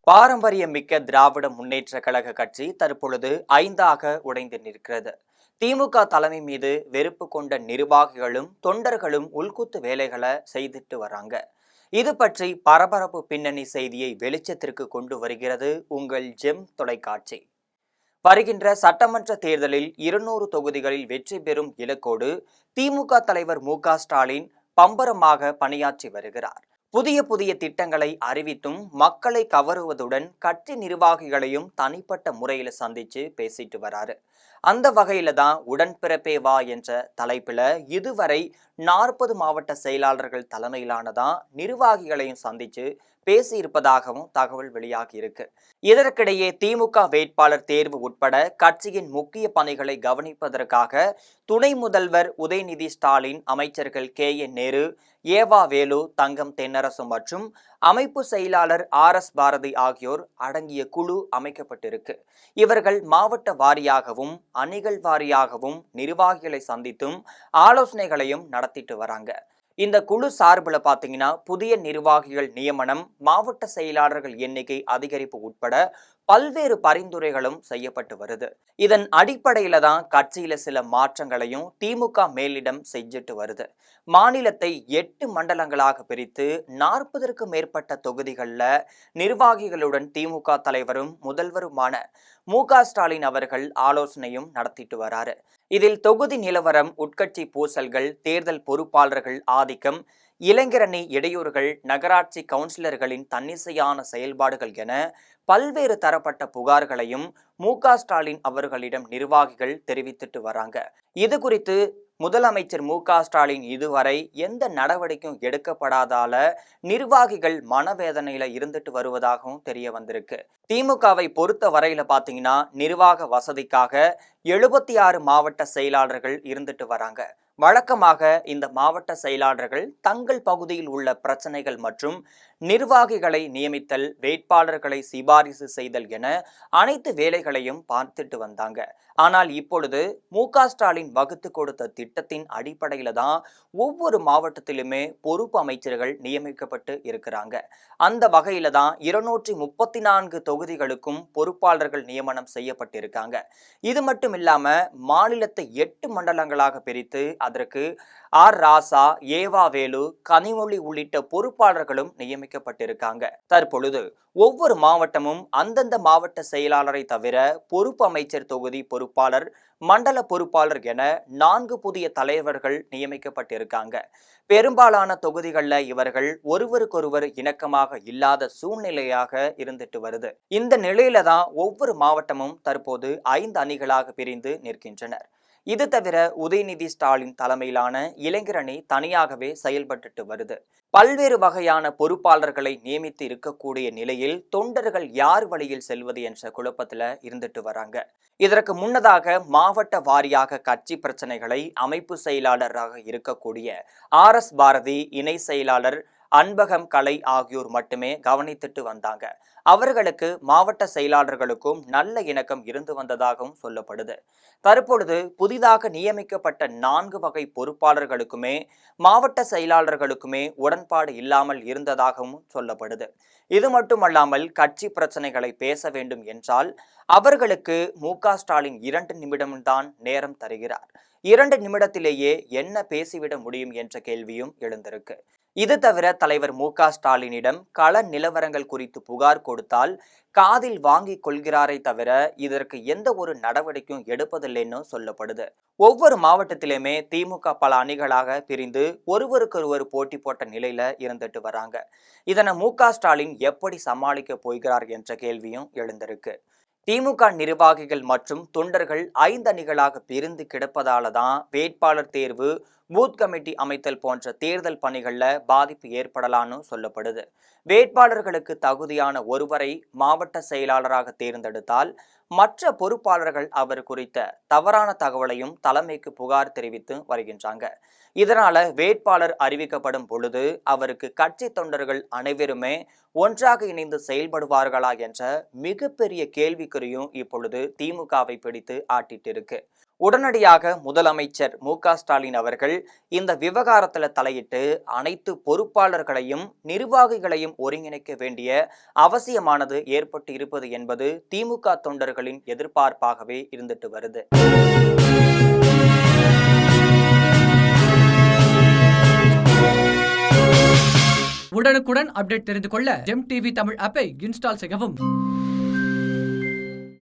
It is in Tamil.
பாரம்பரியமிக்க திராவிட முன்னேற்ற கழக கட்சி தற்பொழுது ஐந்தாக உடைந்து நிற்கிறது. திமுக தலைமை மீது வெறுப்பு கொண்ட நிர்வாகிகளும் தொண்டர்களும் உள்குத்து வேலைகளை செய்துட்டு வராங்க. இது பற்றி பரபரப்பு பின்னணி செய்தியை வெளிச்சத்திற்கு கொண்டு வருகிறது உங்கள் ஜெம் தொலைக்காட்சி. வருகின்ற சட்டமன்ற தேர்தலில் 200 தொகுதிகளில் வெற்றி பெறும் இலக்கோடு திமுக தலைவர் மு.க.ஸ்டாலின் பம்பரமாக பணியாற்றி வருகிறார். புதிய புதிய திட்டங்களை அறிவித்தும் மக்களை கவருவதுடன் கட்சி நிர்வாகிகளையும் தனிப்பட்ட முறையில சந்திச்சு பேசிட்டு வராரு. அந்த வகையில தான் உடன்பிறப்பே வா என்ற தலைப்புல இதுவரை 40 மாவட்ட செயலாளர்கள் தலைமையிலானதான் நிர்வாகிகளையும் சந்திச்சு பேசியிருப்பதாகவும் தகவல் வெளியாகி இருக்கு. இதற்கிடையே திமுக வேட்பாளர் தேர்வு உட்பட கட்சியின் முக்கிய பணிகளை கவனிப்பதற்காக துணை முதல்வர் உதயநிதி ஸ்டாலின், அமைச்சர்கள் கே.என். நேரு, ஏவா வேலு, தங்கம் தென்னரசு மற்றும் அமைப்பு செயலாளர் ஆர்.எஸ். பாரதி ஆகியோர் அடங்கிய குழு அமைக்கப்பட்டிருக்கு. இவர்கள் மாவட்ட வாரியாகவும் அணிகள் வாரியாகவும் நிர்வாகிகளை சந்தித்தும் ஆலோசனைகளையும் நடத்திட்டு வராங்க. இந்த குழு சார்பில் பார்த்தீங்கன்னா புதிய நிர்வாகிகள் நியமனம், மாவட்ட செயலாளர்கள் எண்ணிக்கை அதிகரிப்பு உட்பட பல்வேறு பரிந்துரைகளும் செய்யப்பட்டு வருது. இதன் அடிப்படையில தான் கட்சியில சில மாற்றங்களையும் திமுக மேலிடம் செஞ்சுட்டு வருது. மாநிலத்தை 8 மண்டலங்களாக பிரித்து 40க்கும் மேற்பட்ட தொகுதிகளில் நிர்வாகிகளுடன் திமுக தலைவரும் முதல்வருமான மு.க.ஸ்டாலின் அவர்கள் ஆலோசனையும் நடத்திட்டு வராரு. இதில் தொகுதி நிலவரம், உட்கட்சி பூசல்கள், தேர்தல் பொறுப்பாளர்கள் ஆதிக்கம், இளைஞரணி இடையூறுகள், நகராட்சி கவுன்சிலர்களின் தன்னிச்சையான செயல்பாடுகள் என பல்வேறு தரப்பட்ட புகார்களையும் மு.க.ஸ்டாலின் அவர்களிடம் நிர்வாகிகள் தெரிவித்துட்டு வராங்க. இது குறித்து முதலமைச்சர் மு.க.ஸ்டாலின் இதுவரை எந்த நடவடிக்கையும் எடுக்கப்படாதால நிர்வாகிகள் மனவேதனையில இருந்துட்டு வருவதாகவும் தெரிய வந்திருக்கு. திமுகவை பொறுத்த வரையில பாத்தீங்கன்னா நிர்வாக வசதிக்காக 76 மாவட்ட செயலாளர்கள் இருந்துட்டு வராங்க. வழக்கமாக இந்த மாவட்ட செயலாளர்கள் தங்கள் பகுதியில் உள்ள பிரச்சனைகள் மற்றும் நிர்வாகிகளை நியமித்தல், வேட்பாளர்களை சிபாரிசு செய்தல் என அனைத்து வேலைகளையும் பார்த்துட்டு வந்தாங்க. ஆனால் இப்பொழுது மு.க.ஸ்டாலின் வகுத்து கொடுத்த திட்டத்தின் அடிப்படையில தான் ஒவ்வொரு மாவட்டத்திலுமே பொறுப்பு அமைச்சர்கள் நியமிக்கப்பட்டு இருக்கிறாங்க. அந்த வகையில தான் 234 தொகுதிகளுக்கும் பொறுப்பாளர்கள் நியமனம் செய்யப்பட்டிருக்காங்க. இது மட்டும் இல்லாம மாநிலத்தை 8 மண்டலங்களாக பிரித்து அதற்கு ஆர் ராசா, ஏவா வேலு, கனிமொழி உள்ளிட்ட பொறுப்பாளர்களும் நியமிக்கப்பட்டிருக்காங்க. தற்பொழுது ஒவ்வொரு மாவட்டமும் அந்தந்த மாவட்ட செயலாளரை தவிர பொறுப்பு அமைச்சர், தொகுதி பொறுப்பாளர், மண்டல பொறுப்பாளர் என 4 புதிய தலைவர்கள் நியமிக்கப்பட்டிருக்காங்க. பெரும்பாலான தொகுதிகளில் இவர்கள் ஒருவருக்கொருவர் இணக்கமாக இல்லாத சூழ்நிலையாக இருந்துட்டு வருது. இந்த நிலையில தான் ஒவ்வொரு மாவட்டமும் தற்போது 5 அணிகளாக பிரிந்து நிற்கின்றனர். இது தவிர உதயநிதி ஸ்டாலின் தலைமையிலான இளைஞரணி தனியாகவே செயல்பட்டு வருது. பல்வேறு வகையான பொறுப்பாளர்களை நியமித்து இருக்கக்கூடிய நிலையில் தொண்டர்கள் யார் வழியில் செல்வது என்ற குழப்பத்துல இருந்துட்டு வராங்க. இதற்கு முன்னதாக மாவட்ட வாரியாக கட்சி பிரச்சனைகளை அமைப்பு செயலாளராக இருக்கக்கூடிய ஆர்.எஸ். பாரதி, இணை செயலாளர் அன்பகம் கலை ஆகியோர் மட்டுமே கவனித்துட்டு வந்தாங்க. அவர்களுக்கு மாவட்ட செயலாளர்களுக்கும் நல்ல இணக்கம் இருந்து வந்ததாகவும் சொல்லப்படுது. தற்பொழுது புதிதாக நியமிக்கப்பட்ட 4 வகை பொறுப்பாளர்களுக்குமே மாவட்ட செயலாளர்களுக்குமே உடன்பாடு இல்லாமல் இருந்ததாகவும் சொல்லப்படுது. இது மட்டுமல்லாமல் கட்சி பிரச்சனைகளை பேச வேண்டும் என்றால் அவர்களுக்கு மு.க.ஸ்டாலின் 2 நிமிடம்தான் நேரம் தருகிறார். 2 நிமிடத்திலேயே என்ன பேசிவிட முடியும் என்ற கேள்வியும் எழுந்திருக்கு. இது தவிர தலைவர் மு.க.ஸ்டாலினிடம் கள நிலவரங்கள் குறித்து புகார் கொடுத்தால் காதில் வாங்கி கொள்கிறாரை தவிர இதற்கு எந்த ஒரு நடவடிக்கையும் எடுப்பதில்லைன்னு சொல்லப்படுது. ஒவ்வொரு மாவட்டத்திலுமே திமுக பல அணிகளாக பிரிந்து ஒருவருக்கொருவர் போட்டி போட்ட நிலையில இருந்துட்டு வராங்க. இதனை மு.க.ஸ்டாலின் எப்படி சமாளிக்க போகிறார் என்ற கேள்வியும் எழுந்திருக்கு. திமுக நிர்வாகிகள் மற்றும் தொண்டர்கள் 5 அணிகளாக பிரிந்து கிடப்பதால தான் வேட்பாளர் தேர்வு, பூத் கமிட்டி அமைத்தல் போன்ற தேர்தல் பணிகள்ல பாதிப்பு ஏற்படலான்னு சொல்லப்படுது. வேட்பாளர்களுக்கு தகுதியான ஒருவரை மாவட்ட செயலாளராக தேர்ந்தெடுத்தால் மற்ற பொறுப்பாளர்கள் அவர் குறித்த தவறான தகவலையும் தலைமைக்கு புகார் தெரிவித்து வருகின்றாங்க. இதனால வேட்பாளர் அறிவிக்கப்படும் பொழுது அவருக்கு கட்சி தொண்டர்கள் அனைவருமே ஒன்றாக இணைந்து செயல்படுவார்களா என்ற மிகப்பெரிய கேள்விக்குறியும் இப்பொழுது திமுகவை பிடித்து ஆட்டிட்டு இருக்கு. உடனடியாக முதலமைச்சர் மு.க.ஸ்டாலின் அவர்கள் இந்த விவகாரத்தில் தலையிட்டு அனைத்து பொறுப்பாளர்களையும் நிர்வாகிகளையும் ஒருங்கிணைக்க வேண்டிய அவசியமானது ஏற்பட்டு இருப்பது என்பது திமுக தொண்டர்களின் எதிர்பார்ப்பாகவே இருந்துட்டு வருது. உடனுக்குடன் அப்டேட் தெரிந்து கொள்ள ஜெம் டிவி தமிழ் ஆப்பை இன்ஸ்டால் செய்யவும்.